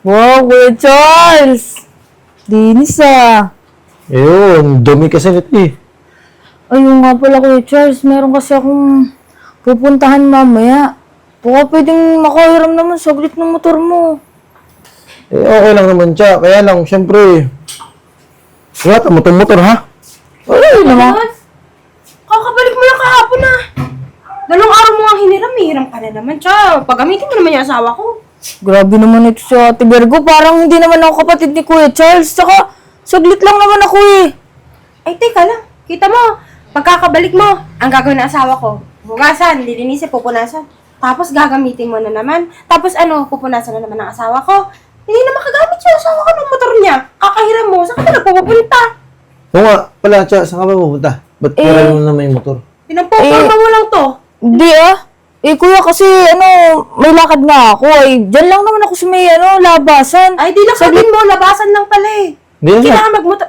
Wow, Kuya Charles! Dinis ah. Ayun, dumi kasi nito eh. Ayun nga pala Kuya Charles, meron kasi akong pupuntahan mamaya. Baka pwedeng makahiram naman saglit ng motor mo. Eh, okay lang naman siya. Kaya lang, syempre, wala ka motor-motor ha? Ay, naman. Kakabalik mo lang kahapon na. 2 araw mo nga hiniram, hiram ka na naman siya. Paggamitin mo naman yung asawa ko. Grabe naman ito si Ate Virgo. Parang hindi naman ako kapatid ni Kuya Charles. Saka, saglit lang naman ako eh. Ay, teka lang. Kita mo, pagkakabalik mo, ang gagawin ng asawa ko, hugasan, lilinisin, pupunasan. Tapos gagamitin mo na naman. Tapos pupunasan na naman ng asawa ko. Hindi na makagamit yung asawa ko ng motor niya. Kakahiram mo, saan ka na pupunta? Oo nga, pala, siya, saan ka ba pupunta? Ba't meron mo naman yung motor? Pinampoporma mo lang to. Hindi ah. Kuya, kasi may lakad na ako. Diyan lang naman ako sa may labasan. Ay, di lakadin mo, labasan lang pala eh. Hindi na. Kailangan magmotor.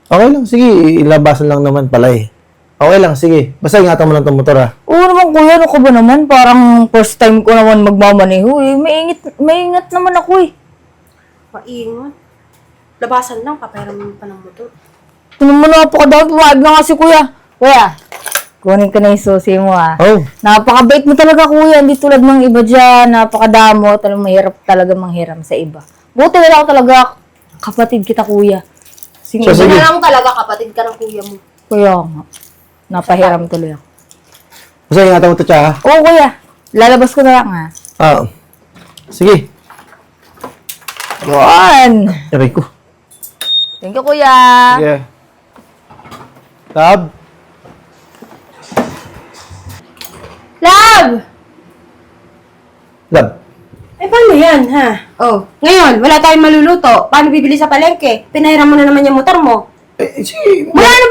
Okay lang, sige, ilabasan lang naman pala eh. Okay lang, sige. Basta ingatan mo lang itong motor ha. Oo naman Kuya, ano ka ba naman? Parang first time ko naman magmamaneho eh. Maingat naman ako eh. Maingat. Labasan lang, papahiram mo pa ng motor. Tinan mo na, napakadami. Pumayag na nga si Kuya. Kuya, kunin ko na yung susi mo ah. Oh, Napakabait mo talaga Kuya. Hindi tulad ng iba dyan. Napakadamo. Talagang mahirap talaga manghiram sa iba. Buti na lang talaga kapatid kita Kuya. Sige. So, sige. Hindi na lang talaga kapatid ka ng kuya mo. Kuya nga. Napahiram tuloy ako. basta ingatan mo ito siya ha. Oo Kuya. Lalabas ko na lang ha. Sige. Yun. Aray ko. Thank you Kuya. Sige. Tab. Love! Lab. Eh, paano yan, ha? Oh, ngayon, wala tayong maluluto. Paano bibili sa palengke? Pinahiram mo na naman yung motor mo. Sige. Mula na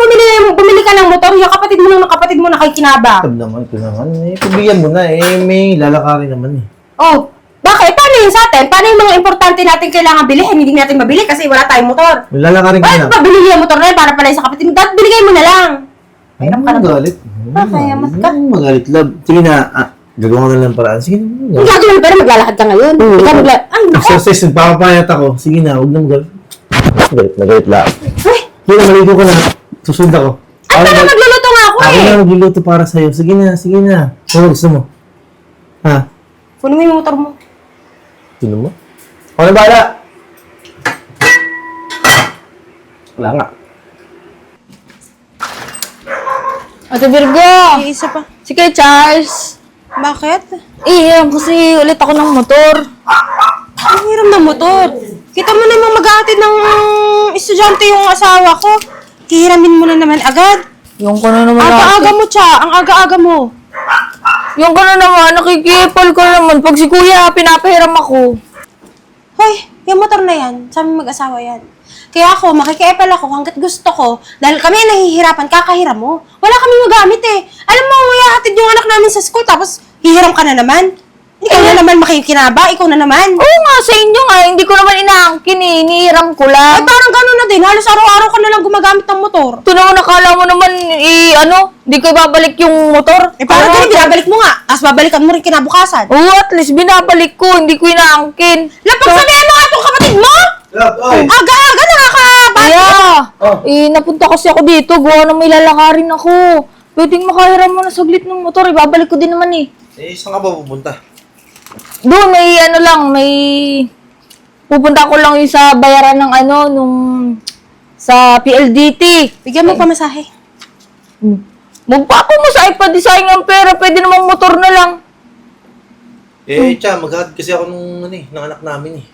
bumili ka ng motor, yung kapatid mo nakikinabang. Tab naman, ito naman. Pabigyan mo na may lalakarin naman eh. Oh, bakit? Paano yun sa atin? Paano yung mga importante natin kailangan bilhin? Hindi natin mabili kasi wala tayong motor. May lalakarin ka Bakit na. pa binili yung motor na yun para pala sa kapatid mo? Dapat binigay mo na lang. Ay, magalit. Kaya mat ka. Magalit, lab. Sige na, gagawa ko na lang paraan. Sige na. Ang gagawin mo, pero maglalakad ka ngayon. Ikaw Ay, naku. Exercise, nagpapapayat ako. Sige na, huwag na magalit. Magalit lang. Ay, Sige na, maligo ko na. Susunod ako. ay, pero magluluto nga ako Ako eh. na magluluto para sa'yo. Sige na, sige na. Ano gusto mo? Ha? Kunin mo yung motor mo. Sino mo? Ako na bahala. Wala nga. Ate Virgo. Isa pa. Si Kuya Charles. Bakit? Kasi ulit ako ng motor. Ang hiram ng motor. Kita mo namang mag-aatid ng estudyante yung asawa ko. Hihiramin mo na naman agad. Yung ko na naman Aga-aga mo, Cha. Ang aga-aga mo. Yung ko na naman, nakikipal ko na naman. Pag si Kuya, pinapahiram ako. Hoy, yung motor na yan, sa aming mag-asawa yan. Kaya ako, makikiepal ako hanggat gusto ko. Dahil kami nahihirapan, kakahiram mo. Wala kami magamit eh. Alam mo, ihahatid yung anak namin sa school, tapos hihiram ka na naman. Ikaw na naman makikinaba, ikaw na naman. Oo nga, sa inyo nga. Hindi ko naman inaangkin eh. Inihiram ko Ay, lang. parang gano'n na din. Halos araw-araw ka na lang gumagamit ng motor. Ito naman, nakala mo naman, hindi ko ibabalik yung motor. Eh, parang ganun, binabalik mo nga. Tapos babalikan mo rin kinabukasan. Oo, at least binabalik ko. Hindi ko inaangkin. Lapag sabihan mo nga itong kapatid mo! Lab, oy! Aga-aga, nakakabati. Kuya, Oh. napunta kasi ako dito. Gawa na may lalakarin ako. Pwedeng makahiram mo na saglit ng motor. Ibabalik ko din naman eh. Eh, saan ka ba pupunta? Doon, may pupunta ko lang yung sa bayaran ng sa PLDT. Bigyan mo pamasahe. Magpapa mo sa iPad, sayang ang pera. Pwede namang motor na lang. Eh, Cha, maghahatid kasi ako ng anak namin eh.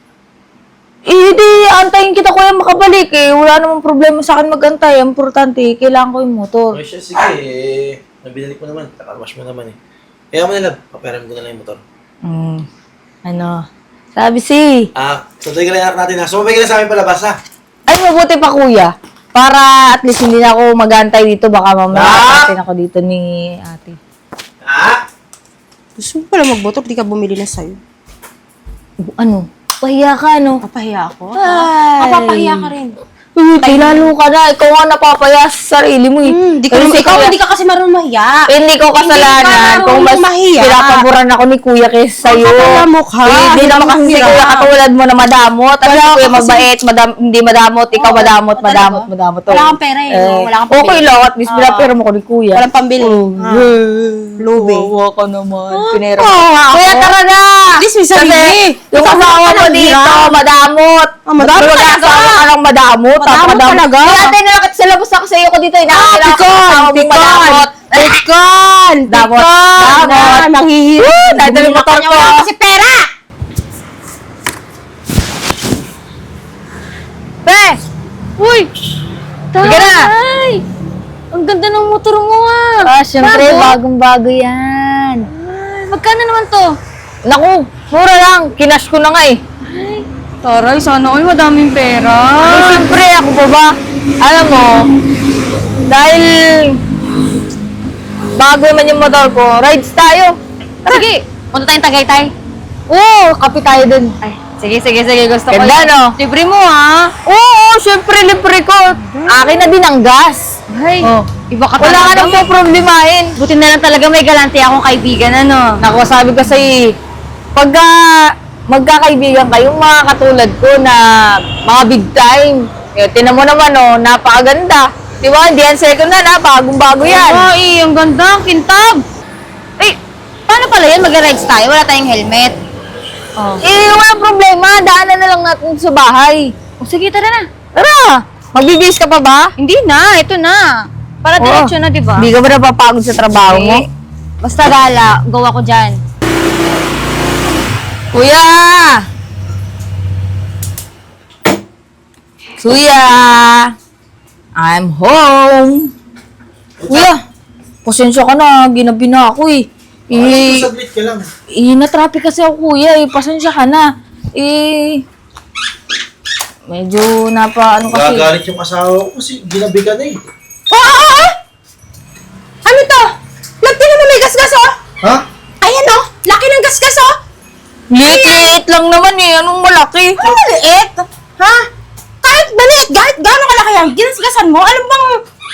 Hindi, antayin kita kuya makabalik eh. Wala namang problema sa akin magantay. Ang importante, kailangan ko yung motor. Okay siya, sige eh. Nabinalik mo naman, takarwash mo naman eh. Kaya mo na, Lab, papayaran ko na lang yung motor. Sabi si. Santay ka lang yung anak natin ha. Sumabay ka na sa amin palabas ha. Ay, mabuti pa kuya. Para at least hindi na ako magantay dito. Baka mamaya natin ako dito ni ate. Gusto mo pala magmotor, di ka bumili na sa'yo. Pahiya ka, Papahiya ako? Ay. Papahiya ka rin. Lalo ka na. Ikaw nga napapaya sa sarili mo eh. Hindi ka kasi marunong mahiya. Hindi ko kasalanan kung mas pinapaboran ako ni Kuya kaysa sa'yo. Hindi naman kasi si Kuya katulad mo na madamot. At si Kuya mabait, hindi madamot. Ikaw madamot. Wala kang pera eh. Wala kang pambili. Okay lang, at least pinapera mo ko ni Kuya. Walang pambili. Lubi. Wawa ka naman. Pinera Oo, mo. nga ako. Kuya, tara na! At least may sarili. Yung asawa mo dito, madamot. Madamot talaga. Asawa ka ng madamot. Madamot talaga. Kaya tayo nalakit sa labas ako sa iyo ko dito. Madamot. Tikon! Damot. Manghihirap. Dahil yung motor ko. Kasi pera! Pe! Uy! Sige na! Tay! Ang ganda ng motor mo ah! Siyempre, Bago? bagong-bago yan. Magkano naman to? Naku, mura lang. Kinash ko na nga eh. Taray, sana all madaming pera. Siyempre, ako pa ba? Alam mo, dahil bago naman yung motor ko, rides tayo. Sige, punta tayong Tagaytay. Oo, kape tayo dun. Ay, sige, gusto ko. Ganda, yun. no? Libre mo ah! Oo, siyempre, libre ko. Akin na din ang gas. Ay, Oh. iba ka Wala ka talaga. nang problemahin. Buti na lang talaga may galante akong kaibigan, ano? Naku, sabi ko sa'yo, pagka magkakaibigan kayong mga katulad ko na mga big time, tinan mo naman, oh, napakaganda. Di ba? Hindi yan second hand, bagong-bago yan. Ay, ang ganda, ang kintab! Ay, paano pala yan? Mag-rides tayo, wala tayong helmet. Oh. Walang problema. Daanan na lang natin sa bahay. O sige, tara na. Tara! Magbibis ka pa ba? Hindi na, ito na. Para diretso na, di ba? Hindi ka ba napapagod sa trabaho mo? Basta gala, gawa ko dyan. Kuya! Kuya! I'm home! Kuya! Pasensya ka na, ginabi na ako eh. Saglit ka lang. Na-traffic kasi ako kuya eh. Pasensya ka na. Medyo ano kasi. Gagalit yung asawa ko kasi ginabi ka na eh. Ano to? Lagti naman may gasgas oh! Ha? Ayan oh! Laki ng gasgas oh! Liit lang naman eh. Anong malaki? Ano maliit? Ha? Kahit maliit, kahit gano'ng kalaki yan, ginasgasan mo? Alam bang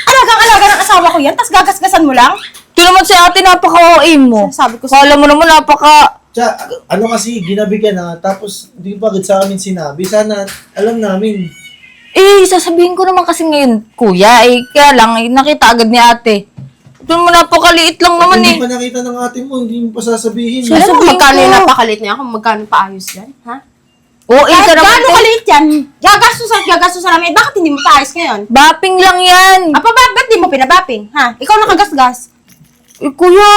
alagang-alaga ng asawa ko yan, tapos gagasgasan mo lang? Ito naman si ate, napaka-OA mo. Sabi ko Kala mo naman napaka... Tsaka, ano kasi, ginabi ka na, tapos hindi pa agad sa amin sinabi. Sana, alam namin. Sasabihin ko naman kasi ngayon, kuya, kaya lang, nakita agad ni ate. Ito naman napakaliit lang naman Hindi eh. pa nakita ng ate mo, hindi mo pa sasabihin. Sila- Alam mo Sasabihin magkano ko. yung napakalit niya kung magkano paayos yan? Ha? OA Kahit ka naman. gano'ng kaliit yan, gagastos namin. Eh, bakit hindi mo paayos ngayon? Bapping lang yan. Ba't di mo pinabaping? Ha? Ikaw nakagasgas. Kuya,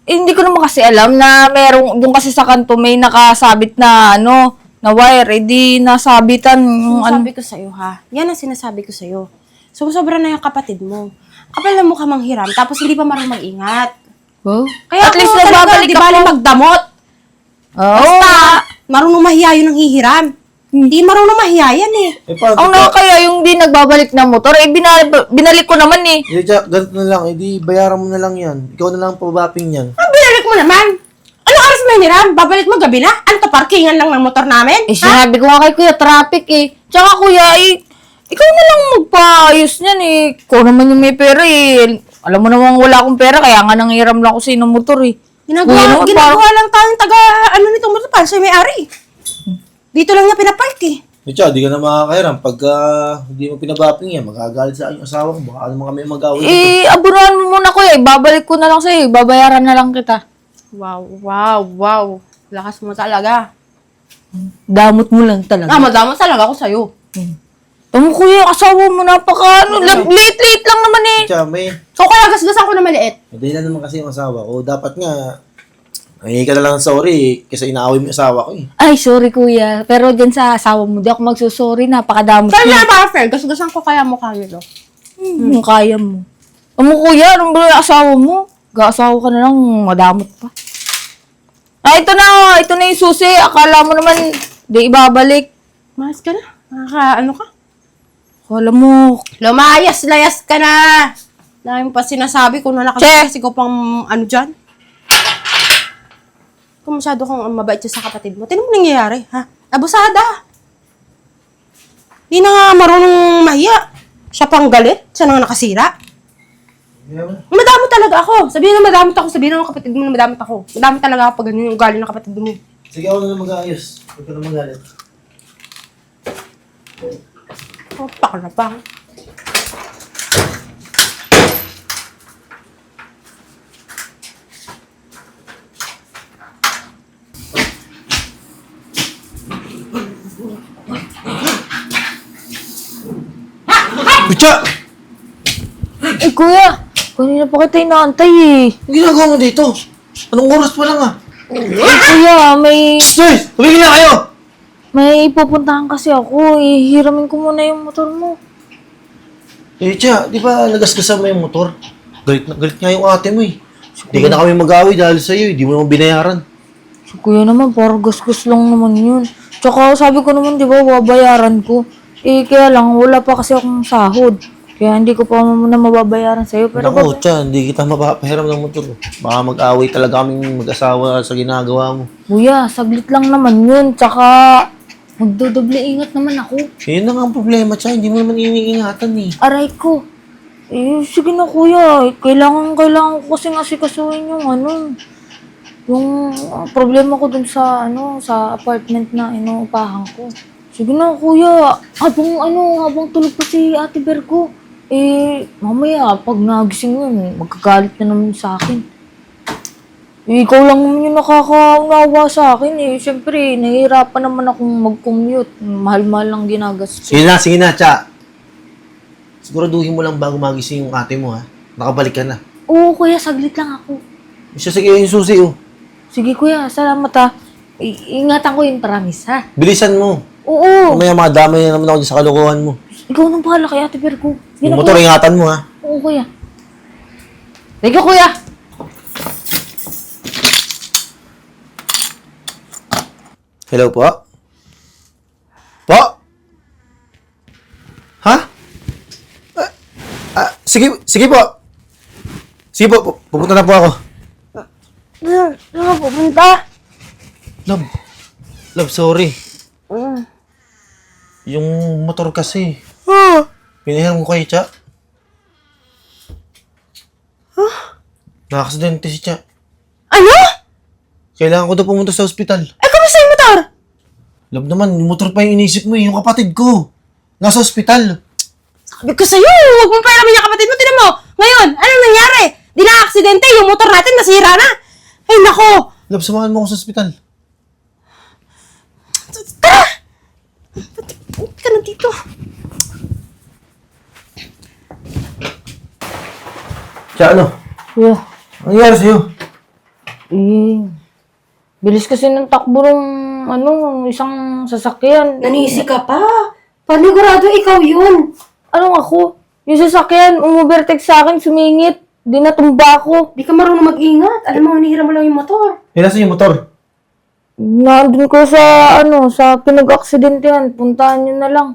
hindi ko naman kasi alam na merong, doon kasi sa kanto may nakasabit na na wire, nasabitan yung Sabi ko sa'yo ha, yan ang sinasabi ko sa'yo. Sobra na yung kapatid mo. Kapal na mukha manghiram, tapos hindi pa marunong mag-ingat. Oh? Kaya At least kung talaga, nagbabalik di bali ako. magdamot. Basta, marunong mahiya yun ang hihiram. Hindi marunong mahiya yan eh. Eh, paano? Ang nakakaya yung di nagbabalik ng motor, binalik ko naman eh. Ganito na lang, edi bayaran mo na lang yan. Ikaw na lang pabaping yan. Ang binalik mo naman. Ano oras mo hiniram? Babalik mo gabi na? Ano to, parkingan lang ng motor namin? Sinabi ko nga kay kuya, traffic eh. Tsaka kuya, ikaw na lang magpaayos niyan eh. Ikaw naman yung may pera eh. Alam mo naman wala akong pera, kaya nga nanghiram lang ako sa inong motor eh. Kuya naman, Ginagawa lang tayong taga, nitong motor, paano siya may-ari? Dito lang niya pinapark eh. Tsaka, di ka na makakahiram. Pagka hindi mo pinabaping yan, magagalit sa aking asawa ko. Baka naman kami mag-away dito. Abunuhan mo muna kuya, babalik ko na lang sa'yo, babayaran na lang kita. Wow. Lakas mo talaga. Damot mo lang talaga. Madamot talaga ako sa'yo. Tama kuya, asawa mo napaka late lang naman eh. Tsaka, may So, kaya gasgasan ko na maliit. dahilan naman kasi yung asawa ko. Dapat nga, ay ka na lang sorry kasi inaaway mo yung asawa ko eh. Ay, sorry kuya. Pero dyan sa asawa mo, di ako magsusorry, napakadamot Saan mo. na para fair? Gasgasan ko kaya mukha nito. Kung kaya mo. Kuya, anong ba yung asawa mo? Ga-asawa ka na lang, madamot pa. Ito na yung susi. Akala mo naman, di ibabalik. Mas ka na. Ano ka? Akala mo, Lumayas-layas ka na. Dahil pa sinasabi ko na nakasigas ko pang ano dyan. Kung masyado kang mabait sa kapatid mo, tinan mo nangyayari, ha? Abusada. Di na nga marunong mahiya. Siya pang galit. Siya na nga nakasira. Madamot talaga ako. Sabihin na madamot ako. Sabihin na kapatid mo na madamot ako. Madamot talaga ako pag ganyan yung ugali ng kapatid mo. Sige, ako na mag-aayos. Huwag ka na magalit. Oh, baka na pa. Kuya! Eh, kuya, kanina pa kita inaantay eh. Ang ginagawa mo dito? Anong oras pa lang ah? Eh, kuya, Guys! Tumigil na kayo! may pupuntahan kasi ako. Ihiramin ko muna yung motor mo. Eh, Tia, di ba nagasgasan mo yung motor? Galit nga yung ate mo eh. Hindi ka na kami mag-away dahil sa'yo eh. Di mo naman binayaran. Si kuya naman, parang gasgas lang naman yun. Tsaka sabi ko naman, di ba, babayaran ko. Eh, kaya lang, wala pa kasi akong sahod. Kaya hindi ko pa muna mababayaran sa'yo. Pero Naku, Tia, hindi kita mapapahiram ng motor. Baka mag-away talaga kaming mag-asawa sa ginagawa mo. kuya, saglit lang naman yun. Tsaka, magdodoble ingat naman ako. Yun na nga ang problema, Tia. Hindi mo naman iniingatan eh. Aray ko. Eh, sige na kuya. Kailangan ko kasing asikasuhin yung yung problema ko dun sa sa apartment na inuupahan ko. Sige na kuya. Habang tulog pa si Ate Berko. Eh, mamaya pag nagising yun, magkagalit na naman sa akin. Eh, ikaw lang naman yung nakakaunawa sa akin eh. Siyempre, nahihirapan naman akong mag-commute. Mahal-mahal lang ginagastos. Sige na, Tia. Siguraduhin mo lang bago magising yung ate mo ha. Nakabalik ka na. Oo kuya, saglit lang ako. Siya sige yung susi oh. Sige kuya, salamat ha. Ingatan ko yun, promise ha. Bilisan mo. Oo. Mamaya madamay na naman ako dyan sa kalokohan mo. Ikaw nang bahala kay Ate Berko. Sige Yung na, motor, kuya. ingatan mo ha. Oo kuya. Thank you kuya. Hello po? Po? Ha? Sige po. Sige po, pupunta na po ako. Saan ka pupunta? Love, sorry. Yung motor kasi. Pinahiram ko kay Tia. Nakaksidente si Tia. Ano? Kailangan ko daw pumunta sa ospital. Eh, kamusta yung motor? Love naman, yung motor pa yung inisip mo eh, yung kapatid ko. Nasa ospital. Sabi ko sa'yo, huwag mong pairamin yung kapatid mo. Tinan mo, ngayon, anong nangyari? Di na aksidente, yung motor natin nasira na. Ay, nako. Love, samahan mo ako sa ospital. Tara! Ba't ka na dito? Tia, ano? Kuya, Ano nangyari sa'yo? bilis kasi ng takbo ng isang sasakyan. Nanisi ka pa. Panigurado ikaw yun. Ako? Yung sasakyan, umubertek sa akin, sumingit. Di natumba ako. Di ka marunong mag-ingat. Alam mo, hinihira mo lang yung motor. Nasaan yung motor? Nandun ko sa pinag-aksidentehan. Puntahan nyo na lang.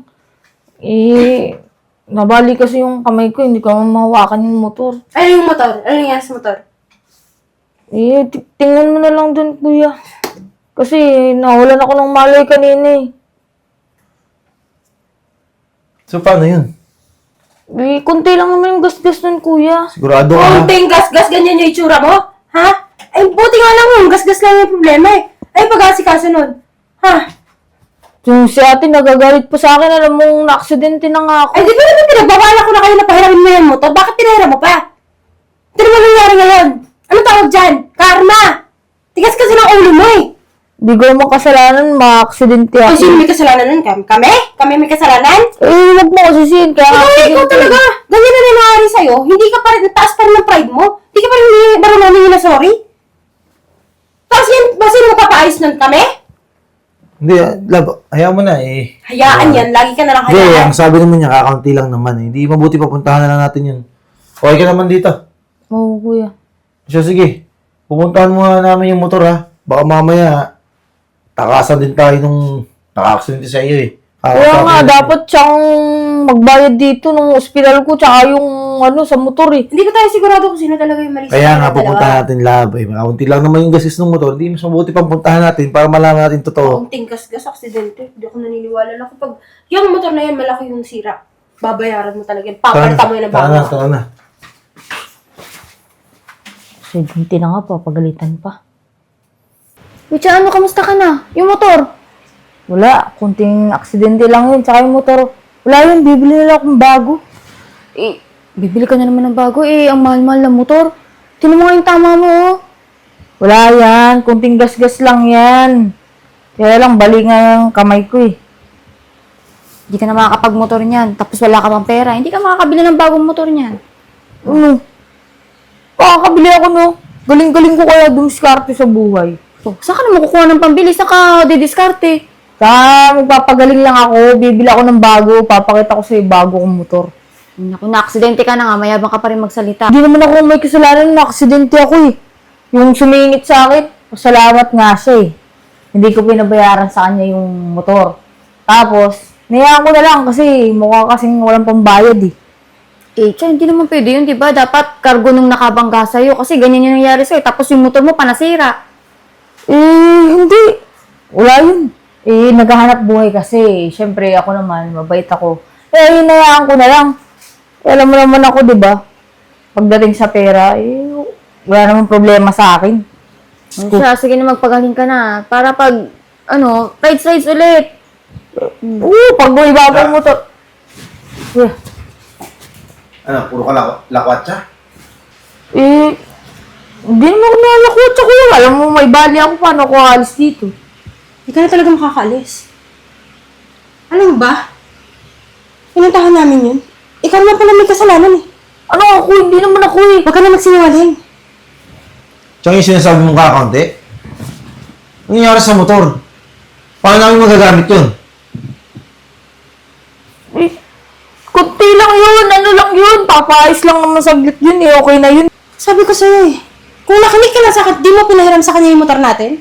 Nabali kasi yung kamay ko, hindi ko mahawakan yung motor. Ano yung motor? Ano nangyari sa motor? Tingnan mo na lang dun, kuya. Kasi nawalan ako ng malay kanina eh. So, paano yun? Kunti lang naman yung gas-gas nun, kuya. Sigurado ka ha? Konting gas-gas, ganyan yung itsura mo? Ha? Ay, buti nga lang yung gas-gas lang yung problema eh. Ay, pag-asikaso nun. Ha? Yung si ate nagagalit pa sa akin, alam mong na-aksidente na nga ako. Ay, di ba naman pinagbabala ko na kayo na pahiramin mo yung motor? Bakit pinahiram mo pa? Ito naman nangyari ngayon. Anong tawag dyan? Karma! Tigas kasi ng ulo mo eh. Di ko naman kasalanan, ma-aksidente Ay, ako. sino may kasalanan nun? Kami? Kami may kasalanan? Huwag mo ko sisihin, kaya Ay, ikaw talaga. Ganyan na nangyari sa'yo. Hindi ka pa rin, taas pa rin ng pride mo. Hindi ka pa rin marunong humingi na sorry. Tapos yan, ba sino magpapaayos nun? Kami? Hindi, love, hayaan mo na eh. Hayaan yan. Lagi ka na lang Hindi, hayaan. ang sabi naman niya, kakaunti lang naman eh. Hindi mabuti papuntahan na lang natin yun. Okay ka naman dito. Oo, kuya. So, sige. Pupuntahan mo na namin yung motor ha. Baka mamaya, takasan din tayo nung naka-accident sa iyo eh. Kaya nga, dapat siyang magbayad dito ng ospital ko, tsaka yung sa motor eh. Hindi ko tayo sigurado kung sino talaga yung mali sa Kaya kanila nga pupunta dalawa. natin lab. Eh, makaunti lang naman yung gasis ng motor. Hindi mas mabuti pang puntahan natin para malaman natin totoo. Kaunting gasgas, aksidente. Hindi ako naniniwala na kapag yung motor na yan malaki yung sira, babayaran mo talaga. Papalitan mo yun ng bago. Tara na. Sige, na nga, papagalitan pa. Micha, ano, kamusta ka na? Yung motor? Wala, kunting aksidente lang yun. Tsaka yung motor, wala yun, bibili na lang akong bago. Eh, bibili ka na naman ng bago. Eh, ang mahal-mahal ng motor. Tinan mo nga yung tama mo, oh. Wala yan, kunting gas-gas lang yan. Kaya lang, bali nga yung kamay ko eh. Hindi ka na makakapag-motor niyan. Tapos wala ka pang pera. Hindi ka makakabili ng bagong motor niyan. Ano? Pakakabili ako no. Galing-galing ko kaya dumiskarte sa buhay. So, saan ka na makukuha ng pambili? Saan ka didiskarte? Magpapagaling lang ako, bibili ako ng bago, papakita ko sa bago kong motor. Naku, na-aksidente ka na nga. Mayabang ka pa rin magsalita. Hindi naman ako may kasalanan na aksidente ako eh. Yung sumingit sa akin, pasalamat nga siya eh. Hindi ko pinabayaran sa kanya yung motor. Tapos, niyaan ko na lang kasi mukha kasing walang pambayad eh. Eh, tiyan, hindi naman pwede yun, di ba? Dapat kargo nung nakabangga sa'yo kasi ganyan yung nangyari sa'yo. Tapos yung motor mo panasira. Hindi. Wala yun. Naghahanap buhay kasi. Siyempre, ako naman, mabait ako. Hinayaan ko na lang. Alam mo naman ako, di ba? Pagdating sa pera, wala namang problema sa akin. Siya, sige na magpagaling ka na. Para pag, rides ulit. Pag may bagong motor. Yeah. Ano, puro ka lakwatsa? Hindi naman ako nalakwatsa ko lang. Alam mo, may bali ako paano ako alis dito. Hindi ka na talaga makakaalis. Alam mo ba? Pinuntahan namin yun. Ikaw naman pala may kasalanan eh. Ano ako? Hindi naman ako eh. Huwag ka na magsinungaling. Tsaka yung sinasabi mong kakaunti? Ang nangyari sa motor? Paano namin magagamit yun? Kunti lang yun. Ano lang yun. Papaayos lang naman saglit yun eh. Okay na yun. Sabi ko sa'yo eh, kung nakinig ka na sa akin, di mo pinahiram sa kanya yung motor natin?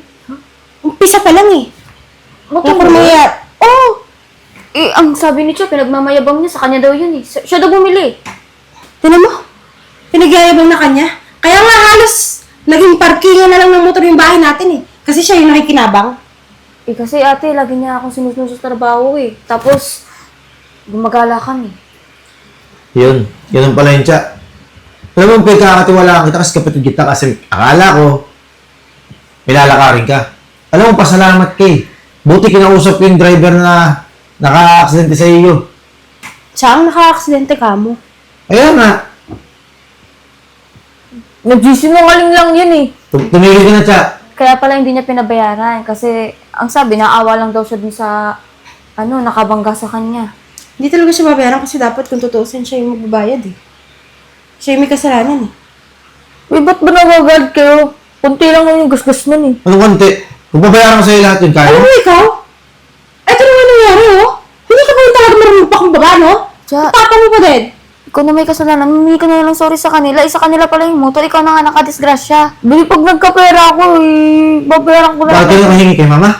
Umpisa pa lang eh. Motor Kung mo? may... Oh! Eh, ang sabi ni Cho, pinagmamayabang niya sa kanya daw yun eh. Siya daw bumili. Tinan mo, pinagyayabang na kanya. Kaya nga halos naging parkingan na lang ng motor yung bahay natin eh. Kasi siya yung nakikinabang. Eh, kasi ate, lagi niya akong sinusunod sa trabaho eh. Tapos, gumagala kami. Yun. Ganun pala yun, Tsa. Alam mo, pagkakatiwalaan kita kasi kapatid kita kasi akala ko pinalakarin ka. Alam mo, pasalamat kay. Buti kinausap ko yung driver na naka-aksidente sa iyo. Siya ang naka-aksidente ka mo. Ayan nga. Nagsisinungaling lang yun eh. Tumigil ka na, Tsa. Kaya pala hindi niya pinabayaran. Kasi, ang sabi, naawa lang daw siya dun sa, nakabangga sa kanya. Hindi talaga siya babayaran kasi dapat kung tutuusin siya yung magbabayad eh. Siya yung may kasalanan eh. Ba't ba nagagalit kayo? Kunti lang yung gasgas nun eh. Anong konti? Kung babayaran ko sa'yo lahat yun, kaya? Ano mo ikaw? Ito naman nangyari oh. Hindi ka ba yung talaga marunong pa kung baba no? Tsa, Papa mo pa din. ikaw na may kasalanan. Humingi ka na lang sorry sa kanila. Isa kanila pala yung motor. Ikaw na nga nakadisgrasya. Bili pag nagkapera ako babayaran ko Bakit lang. kayo nakahingi kay mama?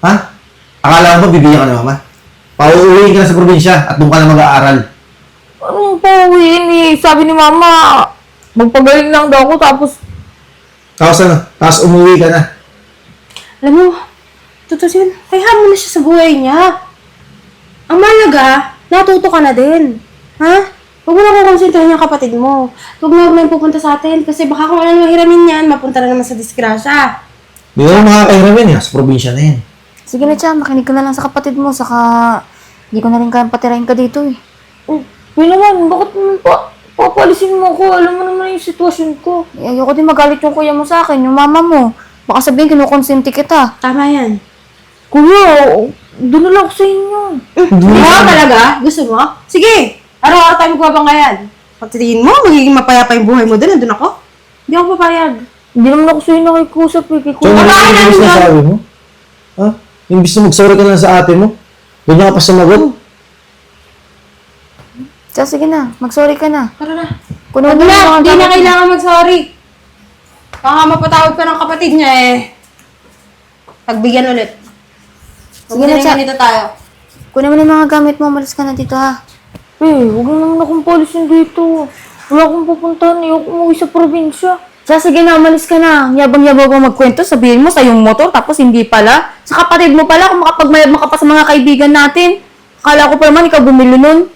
Ha? Akala mo ba bibigyan ka ng mama? Pauuwiin ka na sa probinsya at doon ka na mag-aaral. Anong pauwiin eh? Sabi ni mama, magpagaling lang daw ako tapos Tapos ano? Tapos umuwi ka na. Alam mo, tutusin, hayaan mo na siya sa buhay niya. Ang malaga, natuto ka na din. Ha? Huwag mo na kukonsentrahin yung kapatid mo. Huwag na yung pupunta sa atin kasi baka kung ano mahiramin yan, mapunta na naman sa disgrasya. Di ba makakahiramin yan? Sa probinsya na yan. Sige na, Tsa. Makinig ka na lang sa kapatid mo. Saka, hindi ko na rin kayang patirahin ka dito eh. Yun naman, bakit naman papalisin mo ko? Alam mo naman yung sitwasyon ko. Eh, ayoko din magalit yung kuya mo sa akin, yung mama mo. Baka sabihin, kinukonsente kita. Tama yan. Kuya, doon na lang ako sa inyo. Hindi mo talaga? Gusto mo? Sige! Araw-araw tayo magbabangayan. Pagtitingin mo, magiging mapayapa yung buhay mo doon. Nandun ako. Hindi ako papayag. Hindi naman ako sa inyo nakikusap eh. Kay So, kuya. ano yung sabi mo? Ha? Imbis na mag-sorry ka na sa ate mo, ganyan ka pa sumagot. Tsa, sige na. Mag-sorry ka na. Tara na. Kunin Huwag mo na yung na, mga hindi na gamit mo. kailangan mag-sorry. Baka mapatawag pa ng kapatid niya eh. Pagbigyan ulit. Sige na, Tsa. Ganito tayo. Kunin mo na yung mga gamit mo. Umalis ka na dito ha. Huwag na naman akong palisin dito. Wala akong pupuntahan. Ayoko umuwi sa probinsya. Siya, sige na, umalis ka na. Yabang-yabang mo magkwento, sabihin mo sa yung motor, tapos hindi pala. Sa kapatid mo pala, kung makapagmayabang ka pa sa mga kaibigan natin. Akala ko pa naman, ikaw bumili nun.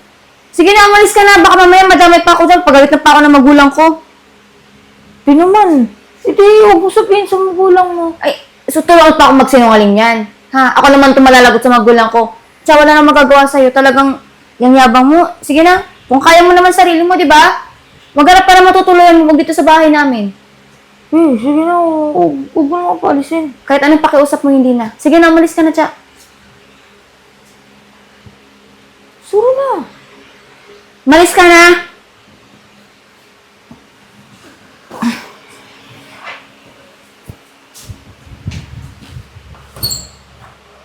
Sige na, umalis ka na. Baka mamaya madamay pa ako dyan. Pagalit na pa ako ng magulang ko. Di naman. Hindi, huwag mo sabihin sa magulang mo. Ay, so turuan pa ako magsinungaling yan. Ha? Ako naman tumalalagot sa magulang ko. Tsaka wala nang magagawa sa'yo. Talagang yung yabang mo. Sige na. Kung kaya mo naman sarili mo, di ba? Maghanap para matutuluyan mo dito sa bahay namin. Sige na. Huwag mo na ako palisin. Kahit anong pakiusap mo, hindi na. Sige na, umalis ka na, Tsa. Suro na. Umalis ka na!